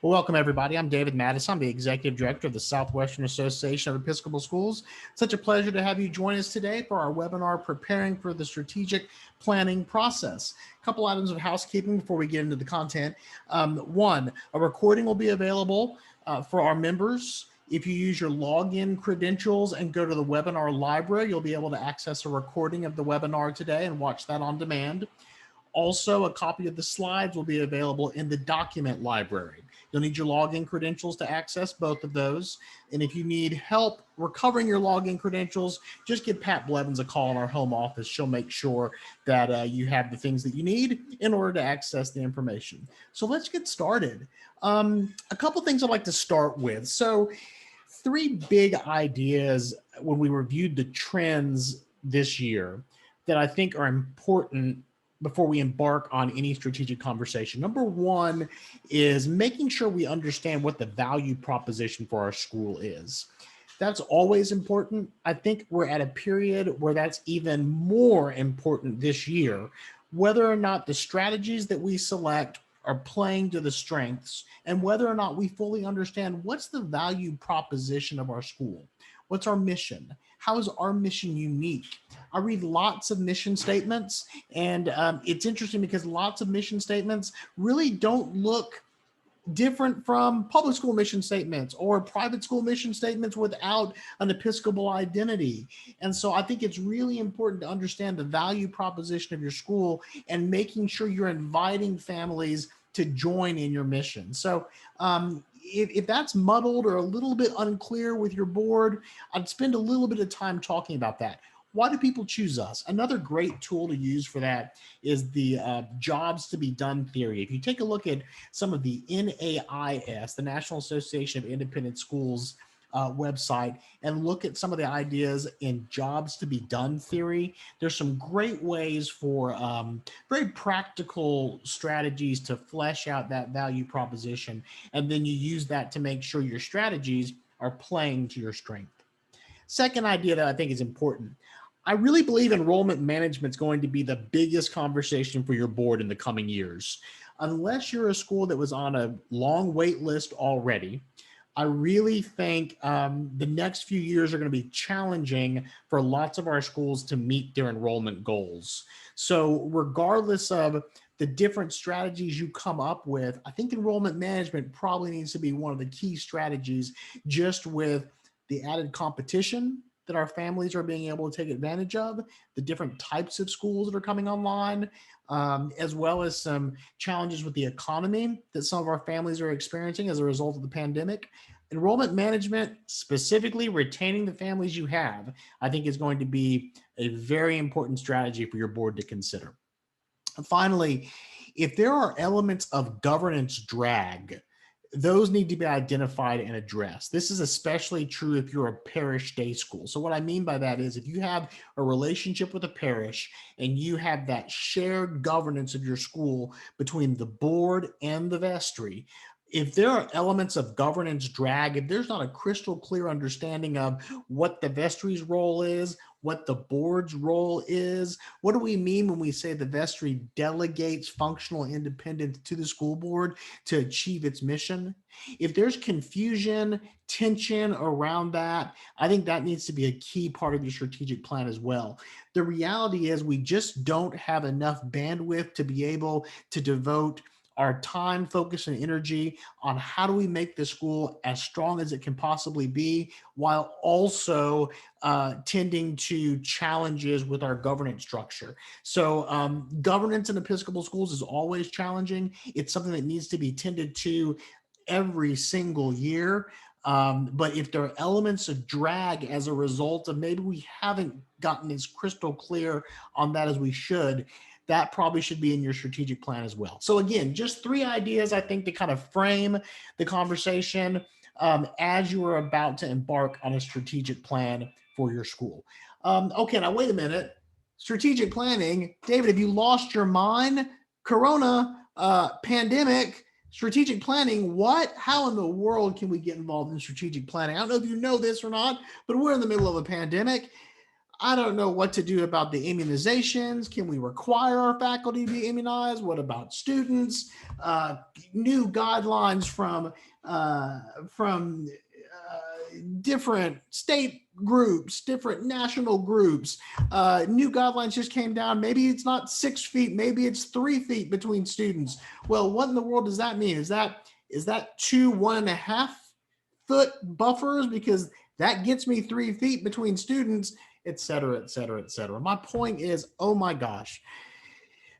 Well, welcome everybody. I'm David Mattis. I'm the Executive Director of the Southwestern Association of Episcopal Schools. Such a pleasure to have you join us today for our webinar, Preparing for the Strategic Planning Process. A couple items of housekeeping before we get into the content. One, a recording will be available for our members. If you use your login credentials and go to the webinar library, you'll be able to access a recording of the webinar today and watch that on demand. Also, a copy of the slides will be available in the document library. You'll need your login credentials to access both of those. And if you need help recovering your login credentials, just give Pat Blevins a call in our home office. She'll make sure that you have the things that you need in order to access the information. So let's get started. A couple things I'd like to start with. So three big ideas when we reviewed the trends this year that I think are important before we embark on any strategic conversation. Number one is making sure we understand what the value proposition for our school is. That's always important. I think we're at a period where that's even more important this year, whether or not the strategies that we select are playing to the strengths and whether or not we fully understand what's the value proposition of our school. What's our mission? How is our mission unique? I read lots of mission statements, and it's interesting because lots of mission statements really don't look different from public school mission statements or private school mission statements without an Episcopal identity. And so I think it's really important to understand the value proposition of your school and making sure you're inviting families to join in your mission. So if that's muddled or a little bit unclear with your board, I'd spend a little bit of time talking about that. Why do people choose us? Another great tool to use for that is the jobs to be done theory. If you take a look at some of the NAIS, the National Association of Independent Schools website, and look at some of the ideas in jobs to be done theory, there's some great ways for very practical strategies to flesh out that value proposition. And then you use that to make sure your strategies are playing to your strength. Second idea that I think is important. I really believe enrollment management is going to be the biggest conversation for your board in the coming years. Unless you're a school that was on a long wait list already, I really think the next few years are going to be challenging for lots of our schools to meet their enrollment goals. So regardless of the different strategies you come up with, I think enrollment management probably needs to be one of the key strategies, just with the added competition that our families are being able to take advantage of, the different types of schools that are coming online, as well as some challenges with the economy that some of our families are experiencing as a result of the pandemic. Enrollment management, specifically retaining the families you have, I think is going to be a very important strategy for your board to consider. Finally, if there are elements of governance drag, those need to be identified and addressed. This is especially true if you're a parish day school. So what I mean by that is if you have a relationship with a parish and you have that shared governance of your school between the board and the vestry, if there are elements of governance drag, if there's not a crystal clear understanding of what the vestry's role is, what the board's role is, what do we mean when we say the vestry delegates functional independence to the school board to achieve its mission? If there's confusion, tension around that, I think that needs to be a key part of your strategic plan as well. The reality is we just don't have enough bandwidth to be able to devote our time, focus, and energy on how do we make the school as strong as it can possibly be, while also tending to challenges with our governance structure. So governance in Episcopal schools is always challenging. It's something that needs to be tended to every single year. But if there are elements of drag as a result of maybe we haven't gotten as crystal clear on that as we should, that probably should be in your strategic plan as well. So again, just three ideas, I think, to kind of frame the conversation as you are about to embark on a strategic plan for your school. Okay, now wait a minute. Strategic planning, David, have you lost your mind? Corona, pandemic, strategic planning, what? How in the world can we get involved in strategic planning? I don't know if you know this or not, but we're in the middle of a pandemic. I don't know what to do about the immunizations. Can we require our faculty to be immunized? What about students? Uh, New guidelines different state groups, different national groups. New guidelines just came down. Maybe it's not 6 feet, maybe it's 3 feet between students. Well, what in the world does that mean? Is that two 1.5 foot buffers? Because that gets me 3 feet between students, et cetera, et cetera, et cetera. My point is, oh my gosh,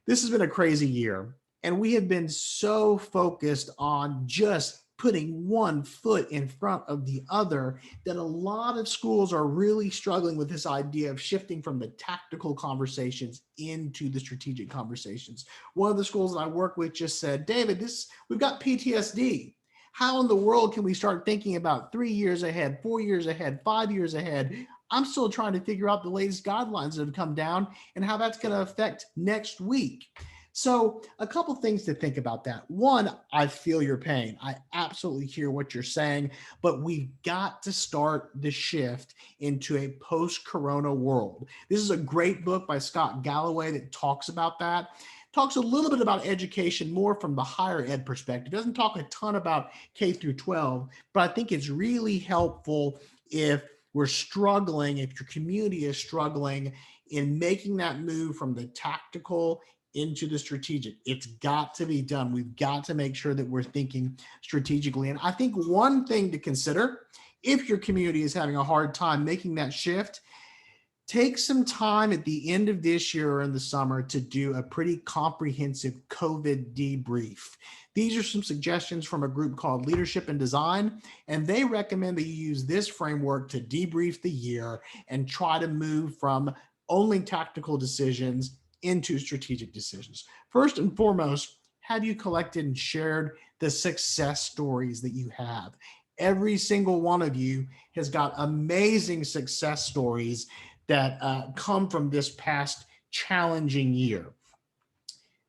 this has been a crazy year. And we have been so focused on just putting one foot in front of the other that a lot of schools are really struggling with this idea of shifting from the tactical conversations into the strategic conversations. One of the schools that I work with just said, David, we've got PTSD. How in the world can we start thinking about 3 years ahead, 4 years ahead, 5 years ahead? I'm still trying to figure out the latest guidelines that have come down and how that's going to affect next week. So a couple things to think about that. One, I feel your pain. I absolutely hear what you're saying, but we've got to start the shift into a post-corona world. This is a great book by Scott Galloway that talks about that. Talks a little bit about education more from the higher ed perspective. Doesn't talk a ton about K through 12, but I think it's really helpful if we're struggling, if your community is struggling in making that move from the tactical into the strategic. It's got to be done. We've got to make sure that we're thinking strategically. And I think one thing to consider, if your community is having a hard time making that shift, take some time at the end of this year or in the summer to do a pretty comprehensive COVID debrief. These are some suggestions from a group called Leadership and Design, and they recommend that you use this framework to debrief the year and try to move from only tactical decisions into strategic decisions. First and foremost, have you collected and shared the success stories that you have? Every single one of you has got amazing success stories that come from this past challenging year.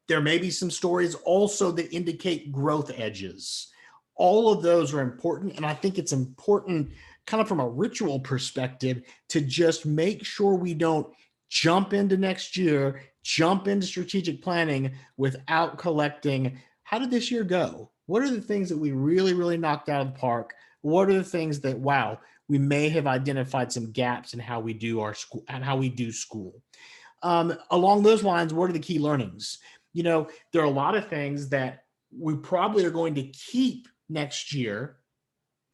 There may be some stories also that indicate growth edges. All of those are important. And I think it's important, kind of from a ritual perspective, to just make sure we don't jump into next year, jump into strategic planning without collecting, how did this year go? What are the things that we really, really knocked out of the park? What are the things that, wow, we may have identified some gaps in how we do our school and how we do school. Along those lines, what are the key learnings? There are a lot of things that we probably are going to keep next year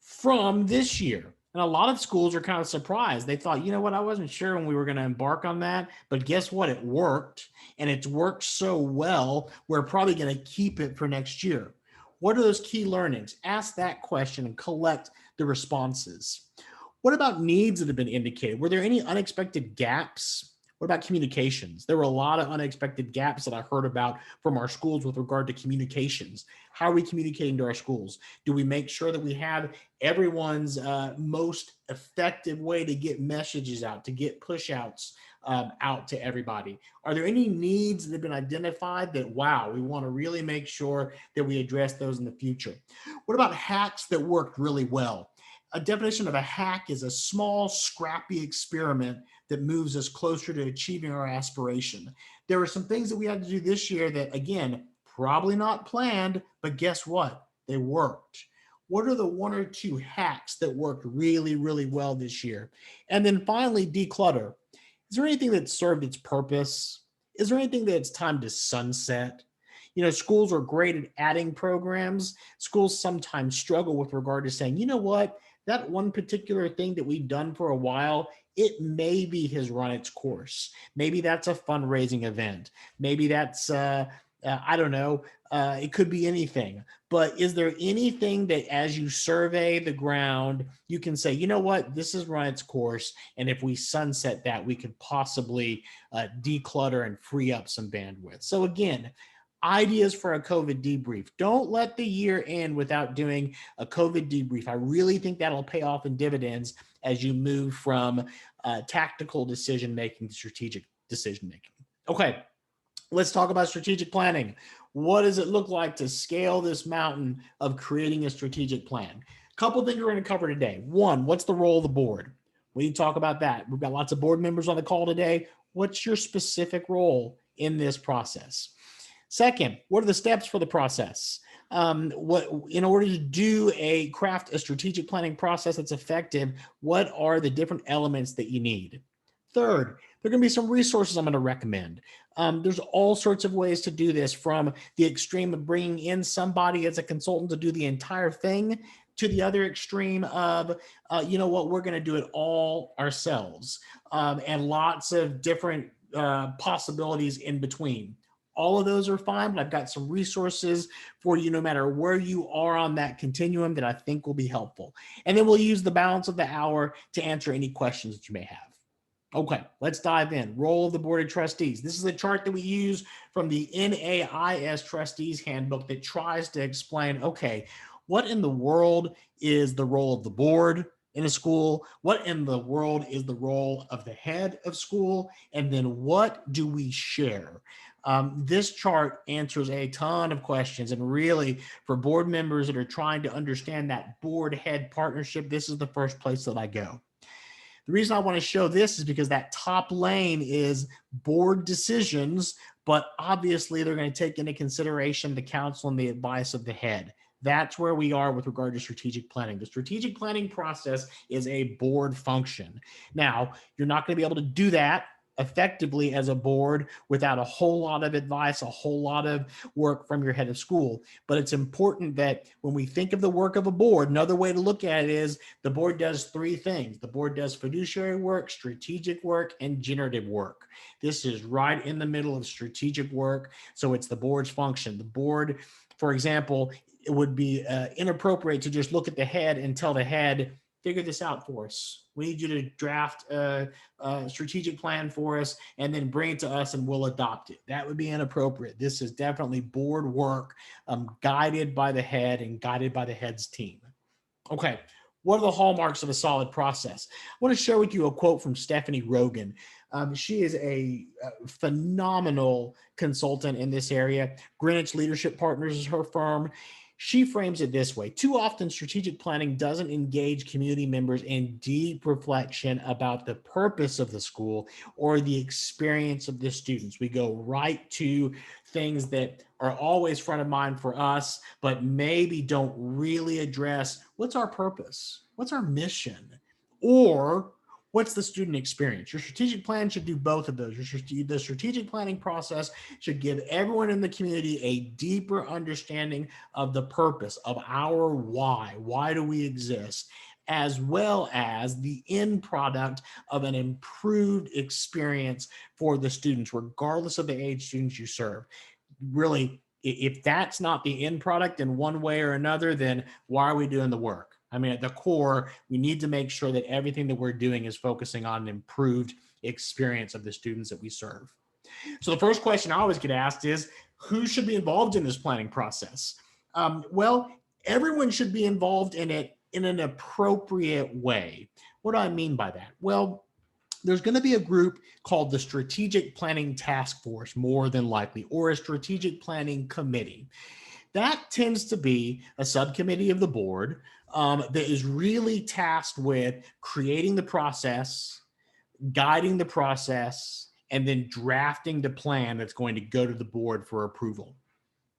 from this year. And a lot of schools are kind of surprised. They thought, you know what, I wasn't sure when we were going to embark on that, but guess what? It worked, and it's worked so well, we're probably going to keep it for next year. What are those key learnings? Ask that question and collect the responses. What about needs that have been indicated? Were there any unexpected gaps? What about communications? There were a lot of unexpected gaps that I heard about from our schools with regard to communications. How are we communicating to our schools? Do we make sure that we have everyone's most effective way to get messages out, to get push outs out to everybody? Are there any needs that have been identified that, wow, we want to really make sure that we address those in the future? What about hacks that worked really well? A definition of a hack is a small, scrappy experiment that moves us closer to achieving our aspiration. There were some things that we had to do this year that, again, probably not planned, but guess what? They worked. What are the one or two hacks that worked really, really well this year? And then finally, declutter. Is there anything that served its purpose? Is there anything that it's time to sunset? Schools are great at adding programs. Schools sometimes struggle with regard to saying, you know what? That one particular thing that we've done for a while, it maybe has run its course. Maybe that's a fundraising event. Maybe that's, I don't know, it could be anything. But is there anything that as you survey the ground, you can say, you know what, this has run its course. And if we sunset that, we could possibly declutter and free up some bandwidth. So again, ideas for a COVID debrief. Don't let the year end without doing a COVID debrief. I really think that'll pay off in dividends as you move from tactical decision-making to strategic decision-making. Okay, let's talk about strategic planning. What does it look like to scale this mountain of creating a strategic plan? A couple things we're going to cover today. One, what's the role of the board? We need to talk about that. We've got lots of board members on the call today. What's your specific role in this process? Second, what are the steps for the process? What in order to craft a strategic planning process that's effective, what are the different elements that you need? Third, there are going to be some resources I'm going to recommend. There's all sorts of ways to do this, from the extreme of bringing in somebody as a consultant to do the entire thing, to the other extreme of, you know what, we're going to do it all ourselves, and lots of different possibilities in between. All of those are fine, but I've got some resources for you no matter where you are on that continuum that I think will be helpful. And then we'll use the balance of the hour to answer any questions that you may have. Okay, let's dive in. Role of the Board of Trustees. This is a chart that we use from the NAIS Trustees Handbook that tries to explain, okay, what in the world is the role of the board in a school? What in the world is the role of the head of school? And then what do we share? This chart answers a ton of questions, and really for board members that are trying to understand that board head partnership, this is the first place that I go. The reason I want to show this is because that top lane is board decisions, but obviously they're going to take into consideration the counsel and the advice of the head. That's where we are with regard to strategic planning. The strategic planning process is a board function. Now, you're not going to be able to do that effectively as a board without a whole lot of advice, a whole lot of work from your head of school. But it's important that when we think of the work of a board, another way to look at it is the board does three things. The board does fiduciary work, strategic work, and generative work. This is right in the middle of strategic work. So it's the board's function. The board, for example, it would be inappropriate to just look at the head and tell the head, figure this out for us. We need you to draft a strategic plan for us and then bring it to us and we'll adopt it. That would be inappropriate. This is definitely board work, guided by the head and guided by the head's team. Okay, what are the hallmarks of a solid process? I want to share with you a quote from Stephanie Rogan. She is a phenomenal consultant in this area. Greenwich Leadership Partners is her firm. She frames it this way: too often, strategic planning doesn't engage community members in deep reflection about the purpose of the school or the experience of the students. We go right to things that are always front of mind for us, but maybe don't really address what's our purpose, what's our mission, or what's the student experience. Your strategic plan should do both of those. The strategic planning process should give everyone in the community a deeper understanding of the purpose of our why. Why do we exist? As well as the end product of an improved experience for the students, regardless of the age students you serve. Really, if that's not the end product in one way or another, then why are we doing the work? I mean, at the core, we need to make sure that everything that we're doing is focusing on an improved experience of the students that we serve. So the first question I always get asked is, who should be involved in this planning process? Well, everyone should be involved in it in an appropriate way. What do I mean by that? Well, there's going to be a group called the Strategic Planning Task Force, more than likely, or a Strategic Planning Committee. That tends to be a subcommittee of the board that is really tasked with creating the process, guiding the process, and then drafting the plan that's going to go to the board for approval.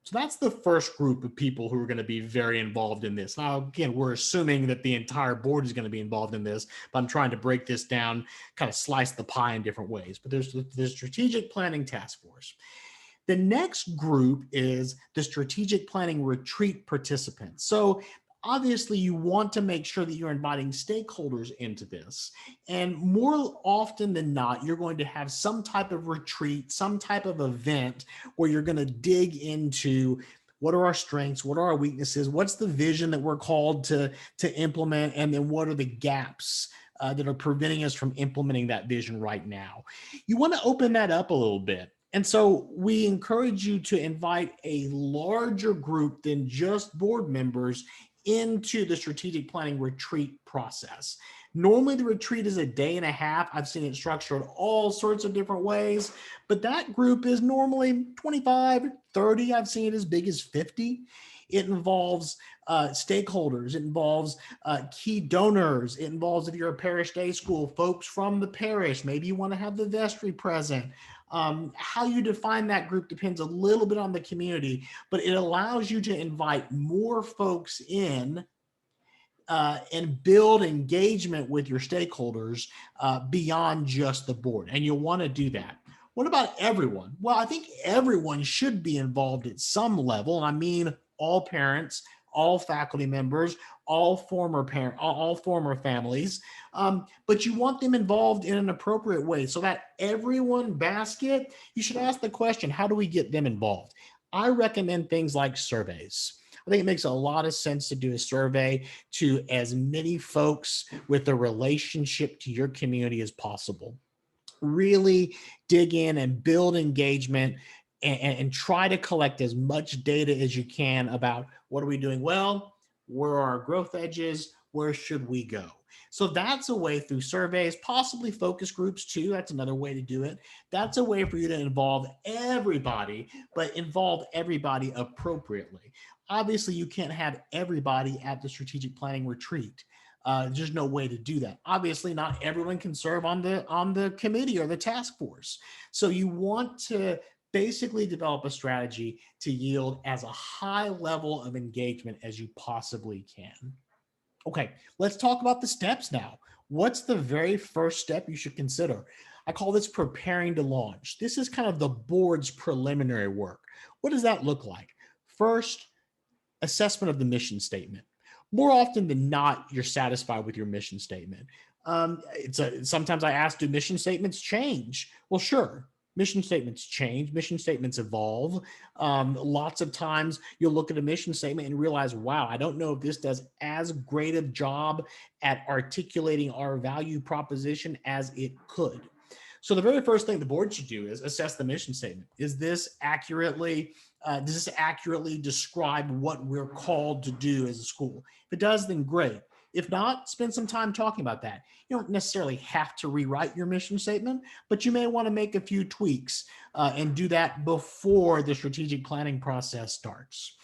So that's the first group of people who are going to be very involved in this. Now, again, we're assuming that the entire board is going to be involved in this, but I'm trying to break this down, kind of slice the pie in different ways. But there's the Strategic Planning Task Force. The next group is the strategic planning retreat participants. So obviously you want to make sure that you're inviting stakeholders into this. And more often than not, you're going to have some type of retreat, some type of event where you're going to dig into what are our strengths, what are our weaknesses, what's the vision that we're called to implement, and then what are the gaps that are preventing us from implementing that vision right now. You want to open that up a little bit. And so we encourage you to invite a larger group than just board members into the strategic planning retreat process. Normally the retreat is a day and a half. I've seen it structured all sorts of different ways, but that group is normally 25, 30. I've seen it as big as 50. It involves stakeholders. It involves key donors. It involves, if you're a parish day school, folks from the parish. Maybe you want to have the vestry present. How you define that group depends a little bit on the community, but it allows you to invite more folks in and build engagement with your stakeholders beyond just the board. And you'll want to do that. What about everyone? Well, I think everyone should be involved at some level. And I mean all parents, all faculty members, all former families. But you want them involved in an appropriate way. So that everyone basket, you should ask the question, how do we get them involved? I recommend things like surveys. I think it makes a lot of sense to do a survey to as many folks with a relationship to your community as possible. Really dig in and build engagement and try to collect as much data as you can about what are we doing well, where are our growth edges, where should we go? So that's a way through surveys, possibly focus groups too. That's another way to do it. That's a way for you to involve everybody, but involve everybody appropriately. Obviously, you can't have everybody at the strategic planning retreat. There's no way to do that. Obviously, not everyone can serve on the committee or the task force. So you want to basically develop a strategy to yield as a high level of engagement as you possibly can. Okay, let's talk about the steps now. What's the very first step you should consider? I call this preparing to launch. This is kind of the board's preliminary work. What does that look like? First, assessment of the mission statement. More often than not, you're satisfied with your mission statement. Sometimes I ask, do mission statements change? Well, sure. Mission statements change, mission statements evolve. Lots of times you'll look at a mission statement and realize, wow, I don't know if this does as great a job at articulating our value proposition as it could. So the very first thing the board should do is assess the mission statement. Does this accurately describe what we're called to do as a school? If it does, then great. If not, spend some time talking about that. You don't necessarily have to rewrite your mission statement, but you may want to make a few tweaks and do that before the strategic planning process starts.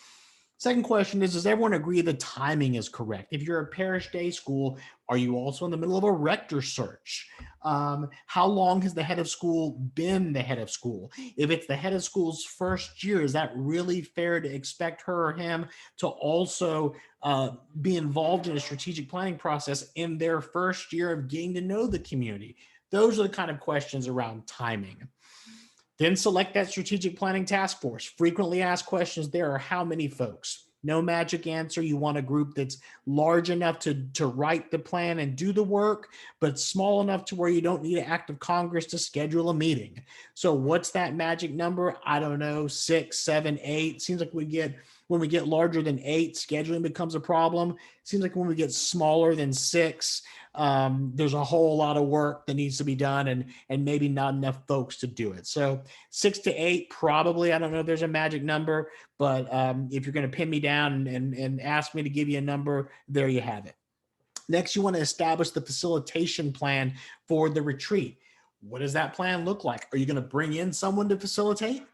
Second question is, does everyone agree the timing is correct? If you're a parish day school, are you also in the middle of a rector search? How long has the head of school been the head of school? If it's the head of school's first year, is that really fair to expect her or him to also be involved in a strategic planning process in their first year of getting to know the community? Those are the kind of questions around timing. Then select that strategic planning task force. Frequently asked questions there are how many folks? No magic answer. You want a group that's large enough to write the plan and do the work, but small enough to where you don't need an act of Congress to schedule a meeting. So what's that magic number? I don't know, 6, 7, 8. Seems like when we get larger than 8, scheduling becomes a problem. Seems like when we get smaller than 6, there's a whole lot of work that needs to be done and maybe not enough folks to do it. So 6 to 8, probably. I don't know if there's a magic number, but if you're going to pin me down and ask me to give you a number, there you have it. Next, you want to establish the facilitation plan for the retreat. What does that plan look like? Are you going to bring in someone to facilitate?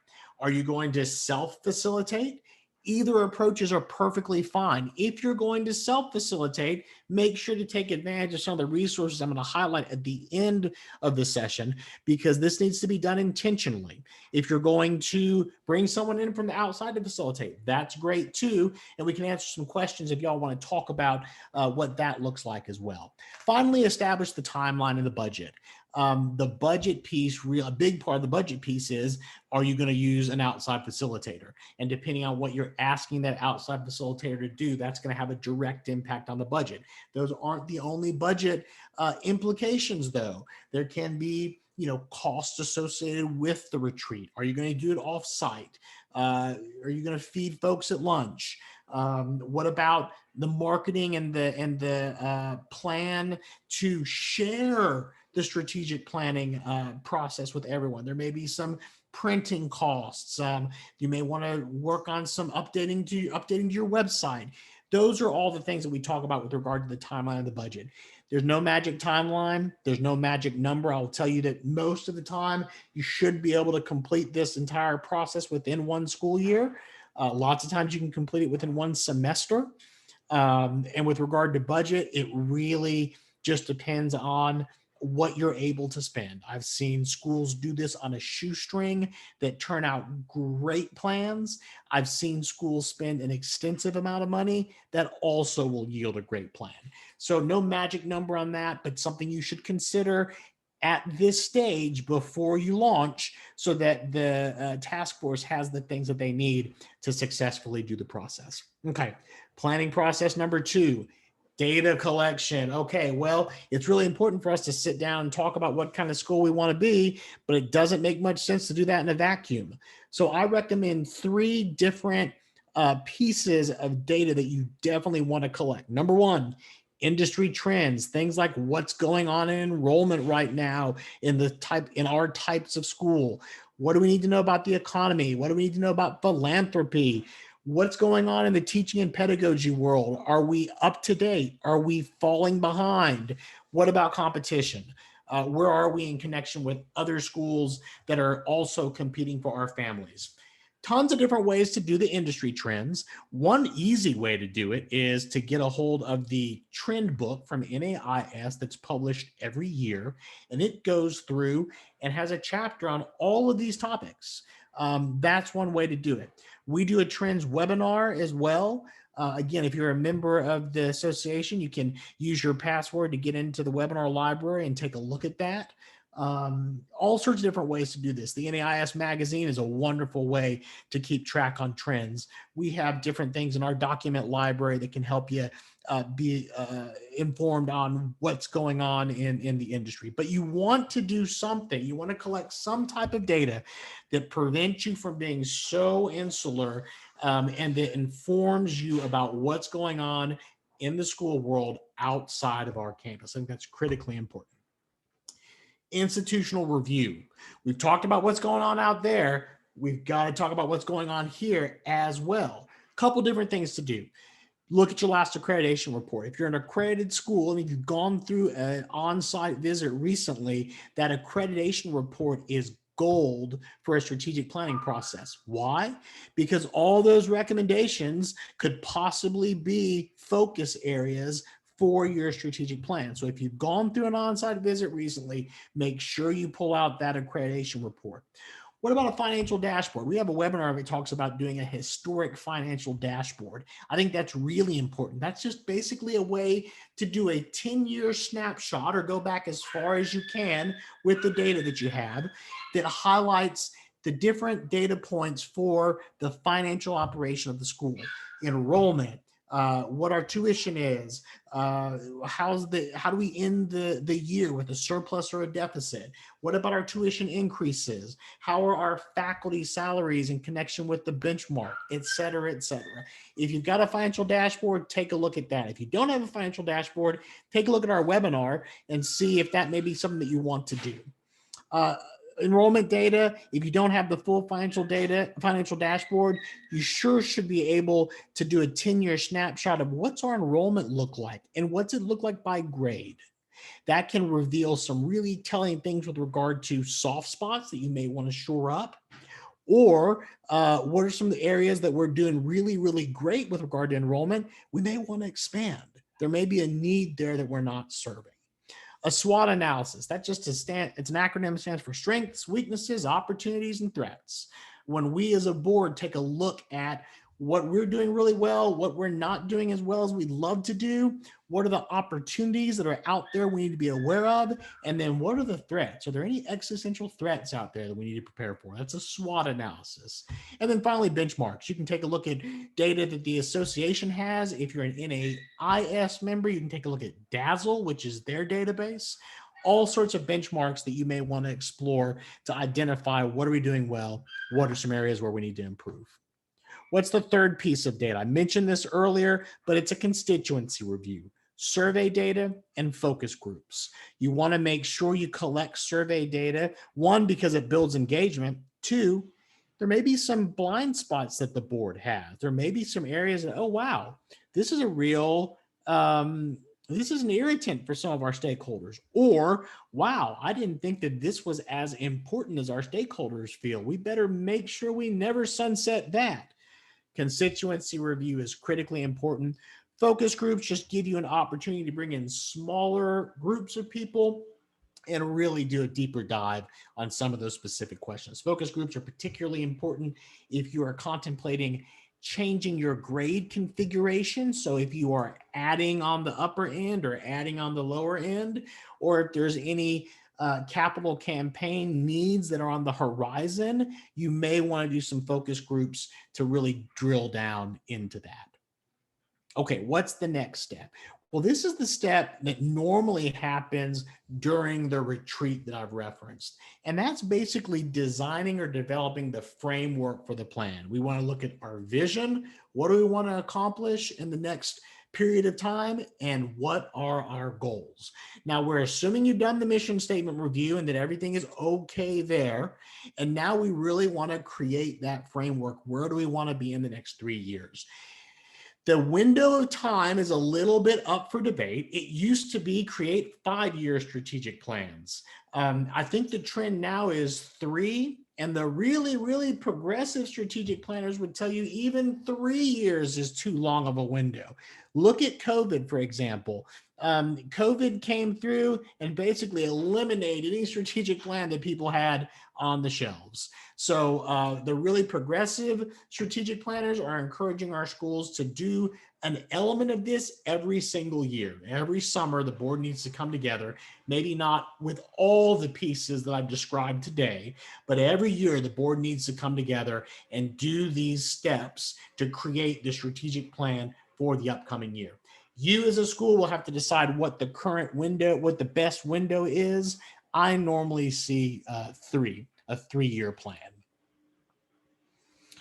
Are you going to self-facilitate? Either approaches are perfectly fine. If you're going to self-facilitate, make sure to take advantage of some of the resources I'm going to highlight at the end of the session, because this needs to be done intentionally. If you're going to bring someone in from the outside to facilitate, that's great too. And we can answer some questions if y'all want to talk about what that looks like as well. Finally, establish the timeline and the budget. The budget piece, a big part of the budget piece is, are you going to use an outside facilitator? And depending on what you're asking that outside facilitator to do, that's going to have a direct impact on the budget. Those aren't the only budget implications, though. There can be, costs associated with the retreat. Are you going to do it off-site? Are you going to feed folks at lunch? What about the marketing and the plan to share the strategic planning process with everyone? There may be some printing costs. You may want to work on some updating to your website. Those are all the things that we talk about with regard to the timeline of the budget. There's no magic timeline. There's no magic number. I'll tell you that most of the time you should be able to complete this entire process within one school year. Lots of times you can complete it within one semester. And with regard to budget, it really just depends on what you're able to spend. I've seen schools do this on a shoestring that turn out great plans. I've seen schools spend an extensive amount of money that also will yield a great plan. So, no magic number on that, but something you should consider at this stage before you launch so that the task force has the things that they need to successfully do the process. Okay, planning process number 2, data collection. Okay, well, it's really important for us to sit down and talk about what kind of school we want to be, but it doesn't make much sense to do that in a vacuum. So I recommend 3 different pieces of data that you definitely want to collect. Number 1, industry trends, things like what's going on in enrollment right now in our types of school. What do we need to know about the economy? What do we need to know about philanthropy? What's going on in the teaching and pedagogy world? Are we up to date? Are we falling behind? What about competition? Where are we in connection with other schools that are also competing for our families? Tons of different ways to do the industry trends. One easy way to do it is to get a hold of the trend book from NAIS that's published every year. And it goes through and has a chapter on all of these topics. That's one way to do it. We do a trends webinar as well. Again, if you're a member of the association, you can use your password to get into the webinar library and take a look at that. All sorts of different ways to do this. The NAIS magazine is a wonderful way to keep track on trends. We have different things in our document library that can help you be informed on what's going on in the industry. But you want to do something. You want to collect some type of data that prevents you from being so insular and that informs you about what's going on in the school world outside of our campus. I think that's critically important. Institutional review. We've talked about what's going on out there. We've got to talk about what's going on here as well. A couple different things to do. Look at your last accreditation report. If you're an accredited school and you've gone through an on-site visit recently, that accreditation report is gold for a strategic planning process. Why? Because all those recommendations could possibly be focus areas for your strategic plan. So if you've gone through an on-site visit recently, make sure you pull out that accreditation report. What about a financial dashboard? We have a webinar that talks about doing a historic financial dashboard. I think that's really important. That's just basically a way to do a 10-year snapshot or go back as far as you can with the data that you have that highlights the different data points for the financial operation of the school. Enrollment, what our tuition is, how do we end the year with a surplus or a deficit? What about our tuition increases? How are our faculty salaries in connection with the benchmark, et cetera, et cetera? If you've got a financial dashboard, take a look at that. If you don't have a financial dashboard, take a look at our webinar and see if that may be something that you want to do. Enrollment data, if you don't have the full financial dashboard, you sure should be able to do a 10-year snapshot of what's our enrollment look like and what's it look like by grade. That can reveal some really telling things with regard to soft spots that you may want to shore up, or what are some of the areas that we're doing really, really great with regard to enrollment we may want to expand. There may be a need there that we're not serving. A SWOT analysis, it's an acronym that stands for strengths, weaknesses, opportunities, and threats. When we as a board take a look at what we're doing really well, what we're not doing as well as we'd love to do, what are the opportunities that are out there we need to be aware of, and then what are the threats? Are there any existential threats out there that we need to prepare for? That's a SWOT analysis. And then finally, benchmarks. You can take a look at data that the association has. If you're an NAIS member, you can take a look at DASL, which is their database. All sorts of benchmarks that you may want to explore to identify what are we doing well, what are some areas where we need to improve. What's the third piece of data? I mentioned this earlier, but it's a constituency review. Survey data and focus groups. You want to make sure you collect survey data, one, because it builds engagement. Two, there may be some blind spots that the board has. There may be some areas that, oh, wow, this is a real, this is an irritant for some of our stakeholders. Or, wow, I didn't think that this was as important as our stakeholders feel. We better make sure we never sunset that. Constituency review is critically important. Focus groups just give you an opportunity to bring in smaller groups of people and really do a deeper dive on some of those specific questions. Focus groups are particularly important if you are contemplating changing your grade configuration. So if you are adding on the upper end or adding on the lower end, or if there's any capital campaign needs that are on the horizon, you may want to do some focus groups to really drill down into that. Okay, what's the next step? Well, this is the step that normally happens during the retreat that I've referenced. And that's basically designing or developing the framework for the plan. We want to look at our vision. What do we want to accomplish in the next period of time? And what are our goals? Now, we're assuming you've done the mission statement review and that everything is okay there. And now we really want to create that framework. Where do we want to be in the next 3 years? The window of time is a little bit up for debate. It used to be create 5-year strategic plans. I think the trend now is 3, and the really, really progressive strategic planners would tell you even 3 years is too long of a window. Look at COVID, for example. COVID came through and basically eliminated any strategic plan that people had on the shelves. So the really progressive strategic planners are encouraging our schools to do an element of this every single year. Every summer, the board needs to come together, maybe not with all the pieces that I've described today, but every year the board needs to come together and do these steps to create the strategic plan for the upcoming year. You as a school will have to decide what the current window, what the best window is. I normally see a 3-year plan.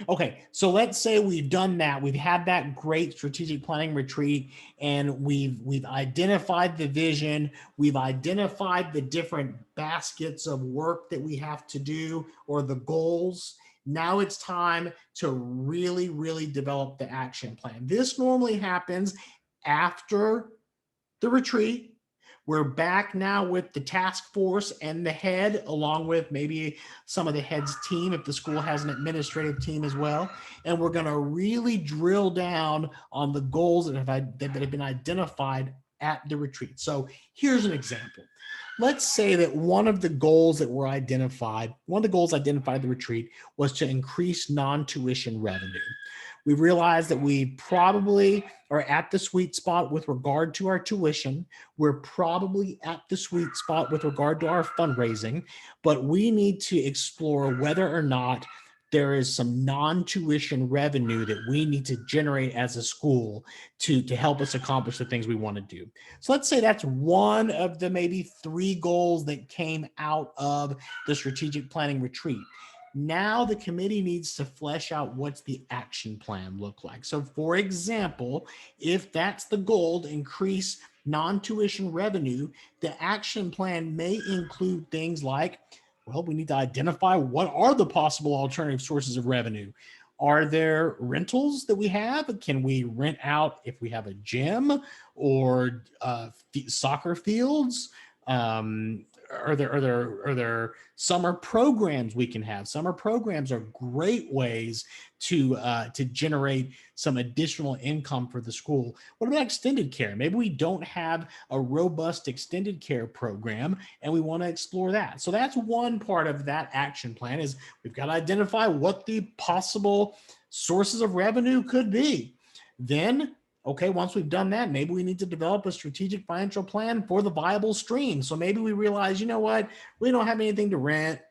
Okay, so let's say we've done that. We've had that great strategic planning retreat, and we've identified the vision. We've identified the different baskets of work that we have to do or the goals. Now it's time to really, really develop the action plan. This normally happens after the retreat. We're back now with the task force and the head, along with maybe some of the head's team, if the school has an administrative team as well. And we're going to really drill down on the goals that have been identified at the retreat. So here's an example. Let's say that one of the goals that were identified, one of the goals identified at the retreat was to increase non-tuition revenue. We realized that we probably are at the sweet spot with regard to our tuition. We're probably at the sweet spot with regard to our fundraising, but we need to explore whether or not there is some non-tuition revenue that we need to generate as a school to help us accomplish the things we want to do. So let's say that's one of the maybe 3 goals that came out of the strategic planning retreat. Now the committee needs to flesh out what's the action plan look like. So for example, if that's the goal to increase non-tuition revenue, the action plan may include things like, well, we need to identify what are the possible alternative sources of revenue. Are there rentals that we have? Can we rent out if we have a gym or soccer fields? Are there summer programs we can have? Summer programs are great ways to generate some additional income for the school. What about extended care? Maybe we don't have a robust extended care program and we want to explore that. So that's one part of that action plan, is we've got to identify what the possible sources of revenue could be. Then, okay, once we've done that, maybe we need to develop a strategic financial plan for the viable stream. So maybe we realize, you know what, we don't have anything to rent.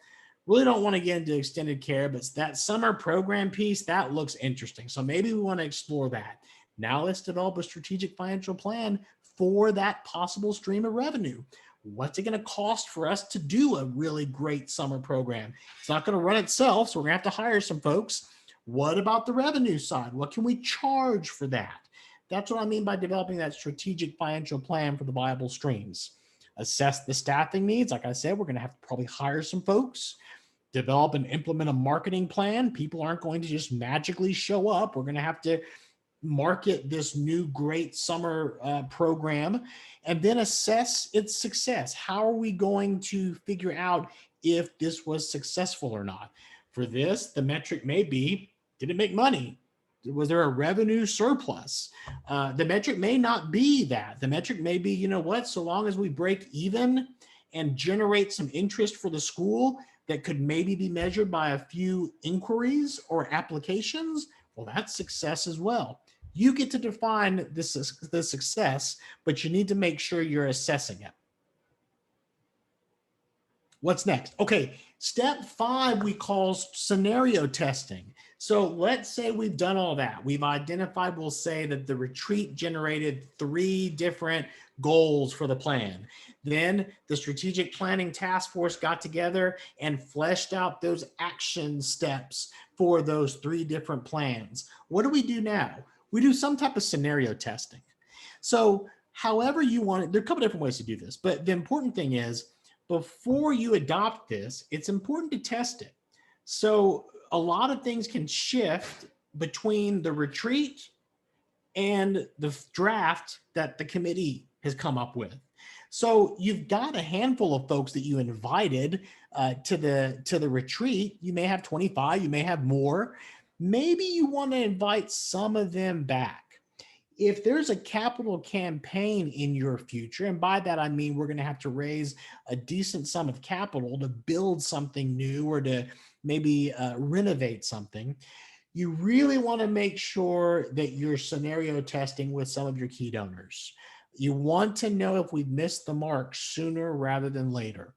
Really don't want to get into extended care, but that summer program piece, that looks interesting. So maybe we want to explore that. Now let's develop a strategic financial plan for that possible stream of revenue. What's it going to cost for us to do a really great summer program? It's not going to run itself, so we're going to have to hire some folks. What about the revenue side? What can we charge for that? That's what I mean by developing that strategic financial plan for the viable streams. Assess the staffing needs. Like I said, we're going to have to probably hire some folks, develop and implement a marketing plan. People aren't going to just magically show up. We're going to have to market this new great summer program and then assess its success. How are we going to figure out if this was successful or not? For this, the metric may be, did it make money? Was there a revenue surplus? The metric may not be that. The metric may be, you know what, so long as we break even and generate some interest for the school that could maybe be measured by a few inquiries or applications, well, that's success as well. You get to define this the success, but you need to make sure you're assessing it. What's next? Okay, step 5 we call scenario testing. So let's say we've done all that. We've identified, we'll say that the retreat generated 3 different goals for the plan. Then the strategic planning task force got together and fleshed out those action steps for those 3 different plans. What do we do now? We do some type of scenario testing. So however you want it, there are a couple different ways to do this, but the important thing is before you adopt this, it's important to test it. So a lot of things can shift between the retreat and the draft that the committee has come up with. So you've got a handful of folks that you invited to the retreat. You may have 25, you may have more. Maybe you want to invite some of them back. If there's a capital campaign in your future, and by that I mean we're going to have to raise a decent sum of capital to build something new or to maybe renovate something, you really want to make sure that you're scenario testing with some of your key donors. You want to know if we've missed the mark sooner rather than later.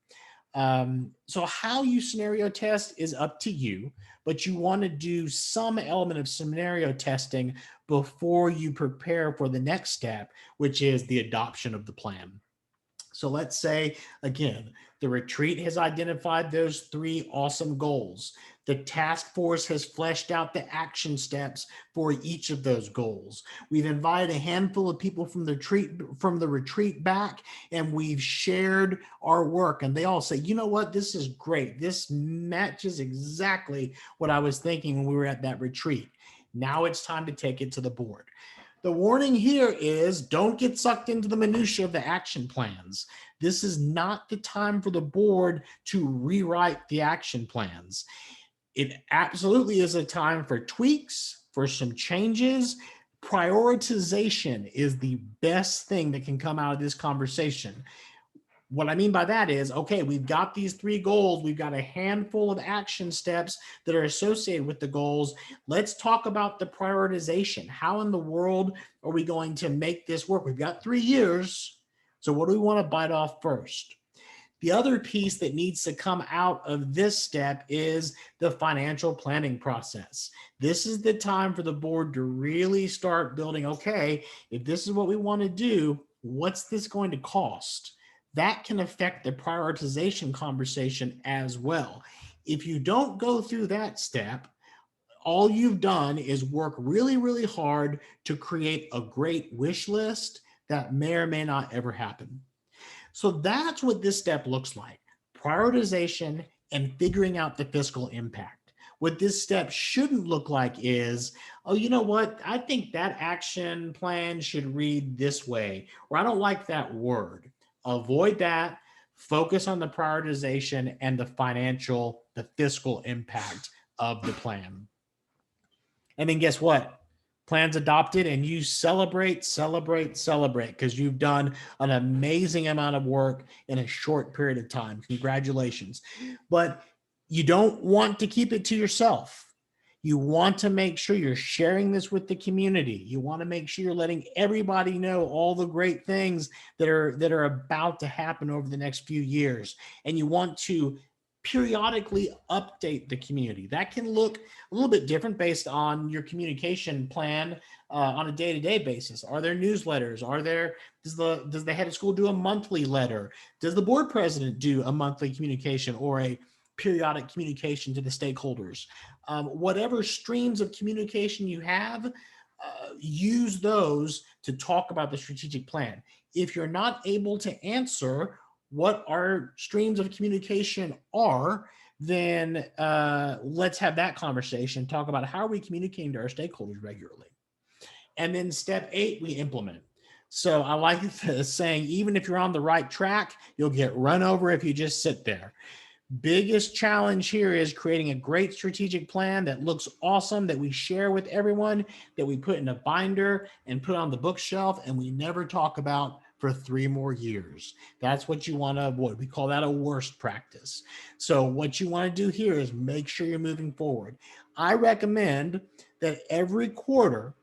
So how you scenario test is up to you, but you want to do some element of scenario testing before you prepare for the next step, which is the adoption of the plan. So let's say, again, the retreat has identified those 3 awesome goals. The task force has fleshed out the action steps for each of those goals. We've invited a handful of people from the retreat back, and we've shared our work. And they all say, you know what, this is great. This matches exactly what I was thinking when we were at that retreat. Now it's time to take it to the board. The warning here is don't get sucked into the minutia of the action plans. This is not the time for the board to rewrite the action plans. It absolutely is a time for tweaks, for some changes. Prioritization is the best thing that can come out of this conversation. What I mean by that is, okay, we've got these 3 goals. We've got a handful of action steps that are associated with the goals. Let's talk about the prioritization. How in the world are we going to make this work? We've got 3 years. So what do we want to bite off first? The other piece that needs to come out of this step is the financial planning process. This is the time for the board to really start building, okay, if this is what we want to do, what's this going to cost? That can affect the prioritization conversation as well. If you don't go through that step, all you've done is work really, really hard to create a great wish list that may or may not ever happen. So that's what this step looks like: prioritization and figuring out the fiscal impact. What this step shouldn't look like is, oh, you know what? I think that action plan should read this way, or I don't like that word. Avoid that. Focus on the prioritization and the fiscal impact of the plan. And then guess what? Plan's adopted, and you celebrate, because you've done an amazing amount of work in a short period of time. Congratulations. But you don't want to keep it to yourself. You want to make sure you're sharing this with the community. You want to make sure you're letting everybody know all the great things that are about to happen over the next few years. And you want to periodically update the community. That can look a little bit different based on your communication plan on a day-to-day basis. Are there newsletters? Does the head of school do a monthly letter? Does the board president do a monthly communication or a periodic communication to the stakeholders? Whatever streams of communication you have, use those to talk about the strategic plan. If you're not able to answer what our streams of communication are, then let's have that conversation, talk about how are we communicating to our stakeholders regularly. And then step 8, we implement. So I like the saying, even if you're on the right track, you'll get run over if you just sit there. Biggest challenge here is creating a great strategic plan that looks awesome, that we share with everyone, that we put in a binder and put on the bookshelf, and we never talk about for 3 more years. That's what you want to avoid. We call that a worst practice. So what you want to do here is make sure you're moving forward. I recommend that every quarter,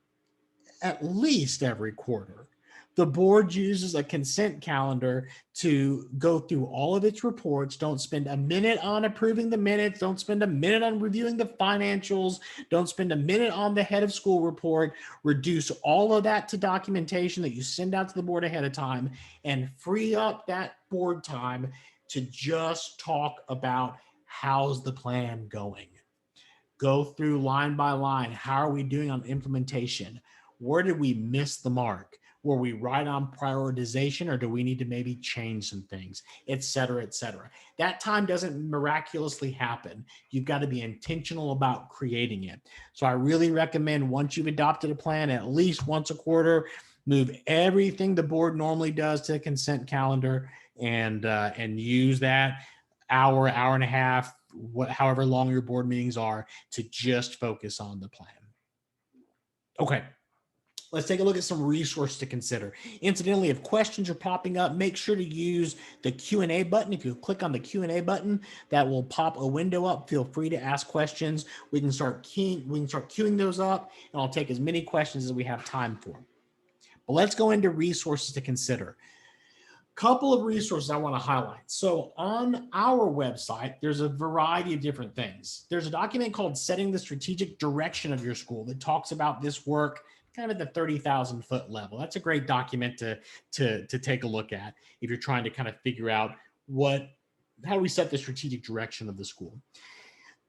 at least every quarter, the board uses a consent calendar to go through all of its reports. Don't spend a minute on approving the minutes. Don't spend a minute on reviewing the financials. Don't spend a minute on the head of school report. Reduce all of that to documentation that you send out to the board ahead of time, and free up that board time to just talk about how's the plan going. Go through line by line. How are we doing on implementation? Where did we miss the mark? Were we right on prioritization, or do we need to maybe change some things, et cetera, et cetera? That time doesn't miraculously happen. You've got to be intentional about creating it. So I really recommend, once you've adopted a plan, at least once a quarter, move everything the board normally does to the consent calendar, and use that hour and a half, however long your board meetings are, to just focus on the plan. Okay. Let's take a look at some resources to consider. Incidentally, if questions are popping up, make sure to use the Q&A button. If you click on the Q&A button, that will pop a window up. Feel free to ask questions. We can start queuing those up, and I'll take as many questions as we have time for. But let's go into resources to consider. Couple of resources I want to highlight. So on our website, there's a variety of different things. There's a document called Setting the Strategic Direction of Your School that talks about this work kind of at the 30,000 foot level. That's a great document to take a look at if you're trying to kind of figure out how do we set the strategic direction of the school.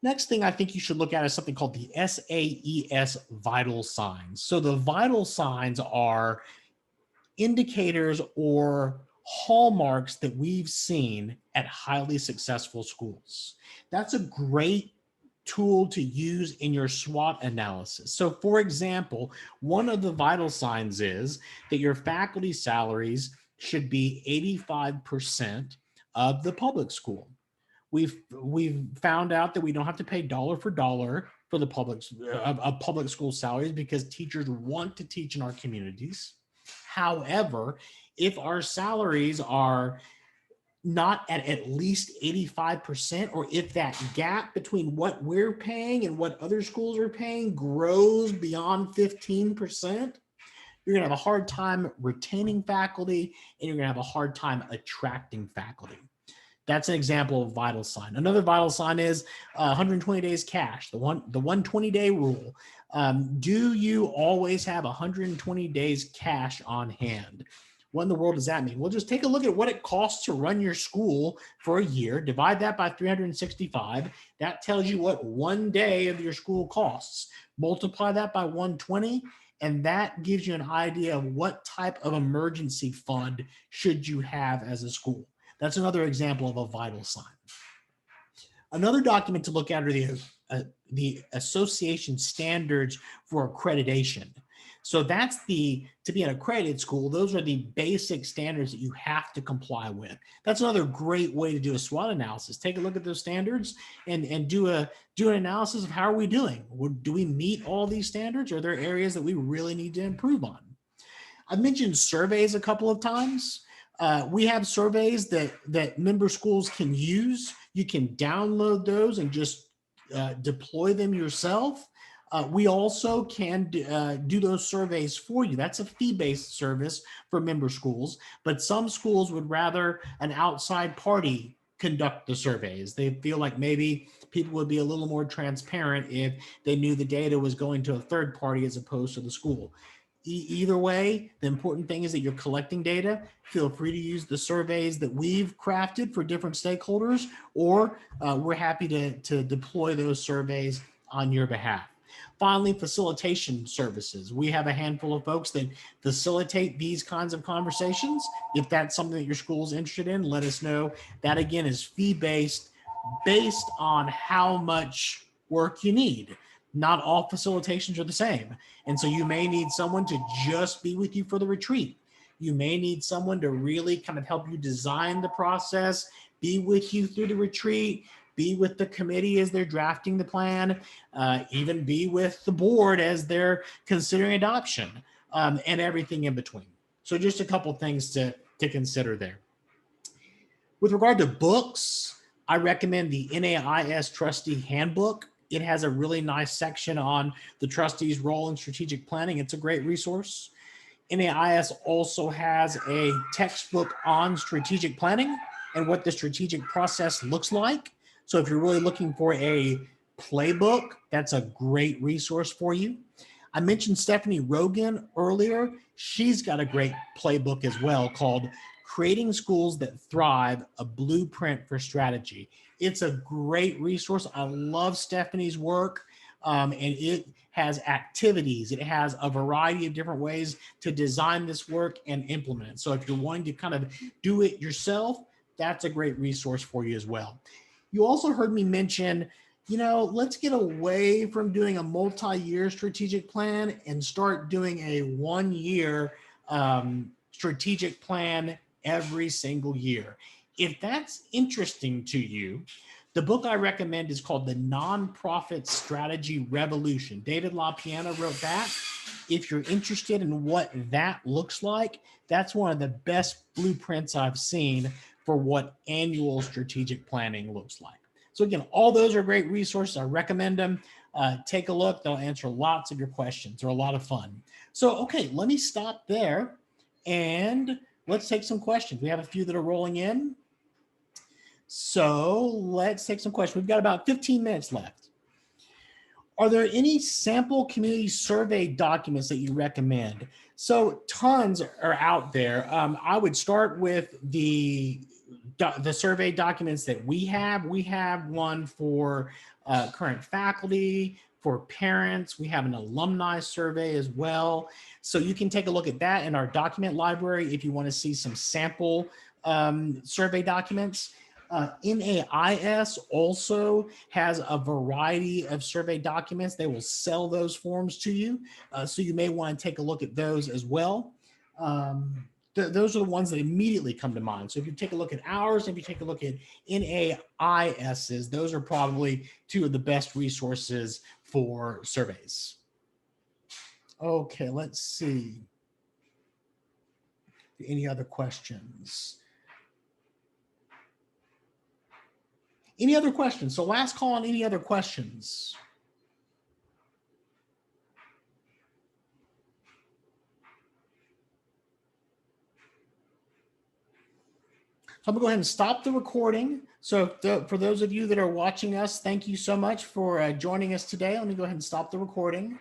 Next thing I think you should look at is something called the SAES vital signs. So the vital signs are indicators or hallmarks that we've seen at highly successful schools. That's a great tool to use in your SWOT analysis. So for example, one of the vital signs is that your faculty salaries should be 85% of the public school. We've found out that we don't have to pay dollar for dollar for the public school salaries, because teachers want to teach in our communities. However, if our salaries are not at least 85%, or if that gap between what we're paying and what other schools are paying grows beyond 15%, you're going to have a hard time retaining faculty, and you're going to have a hard time attracting faculty. That's an example of vital sign. Another vital sign is 120 days cash, the 120-day rule. Do you always have 120 days cash on hand? What in the world does that mean? Well, just take a look at what it costs to run your school for a year. Divide that by 365. That tells you what 1 day of your school costs. Multiply that by 120, and that gives you an idea of what type of emergency fund should you have as a school. That's another example of a vital sign. Another document to look at are the association standards for accreditation. So that's to be an accredited school, those are the basic standards that you have to comply with. That's another great way to do a SWOT analysis. Take a look at those standards and do an analysis of how are we doing? Do we meet all these standards? Or are there areas that we really need to improve on? I've mentioned surveys a couple of times. We have surveys that member schools can use. You can download those and just deploy them yourself. We also can do those surveys for you. That's a fee-based service for member schools, but some schools would rather an outside party conduct the surveys. They feel like maybe people would be a little more transparent if they knew the data was going to a third party as opposed to the school. Either way, the important thing is that you're collecting data. Feel free to use the surveys that we've crafted for different stakeholders, or we're happy to deploy those surveys on your behalf. Finally, facilitation services. We have a handful of folks that facilitate these kinds of conversations. If that's something that your school is interested in, let us know. That again is fee-based, based on how much work you need. Not all facilitations are the same. And so you may need someone to just be with you for the retreat. You may need someone to really kind of help you design the process, be with you through the retreat, be with the committee as they're drafting the plan, even be with the board as they're considering adoption, and everything in between. So just a couple things to consider there. With regard to books, I recommend the NAIS Trustee Handbook. It has a really nice section on the trustee's role in strategic planning. It's a great resource. NAIS also has a textbook on strategic planning and what the strategic process looks like. So if you're really looking for a playbook, that's a great resource for you. I mentioned Stephanie Rogan earlier. She's got a great playbook as well called Creating Schools That Thrive, a Blueprint for Strategy. It's a great resource. I love Stephanie's work, and it has activities. It has a variety of different ways to design this work and implement it. So if you're wanting to kind of do it yourself, that's a great resource for you as well. You also heard me mention, let's get away from doing a multi-year strategic plan and start doing a 1-year strategic plan every single year. If that's interesting to you, the book I recommend is called The Nonprofit Strategy Revolution. David LaPiana wrote that. If you're interested in what that looks like, that's one of the best blueprints I've seen for what annual strategic planning looks like. So again, all those are great resources. I recommend them. Take a look. They'll answer lots of your questions. They're a lot of fun. So, okay, let me stop there and let's take some questions. We have a few that are rolling in. So let's take some questions. We've got about 15 minutes left. Are there any sample community survey documents that you recommend? So tons are out there. I would start with the survey documents that we have. We have one for current faculty, for parents. We have an alumni survey as well. So you can take a look at that in our document library if you want to see some sample survey documents. NAIS also has a variety of survey documents. They will sell those forms to you. So you may want to take a look at those as well. Those are the ones that immediately come to mind. So if you take a look at ours, if you take a look at NAIS's, those are probably two of the best resources for surveys. Okay, let's see. Any other questions? Any other questions? So last call on any other questions. So I'm gonna go ahead and stop the recording. So for those of you that are watching us, thank you so much for joining us today. Let me go ahead and stop the recording.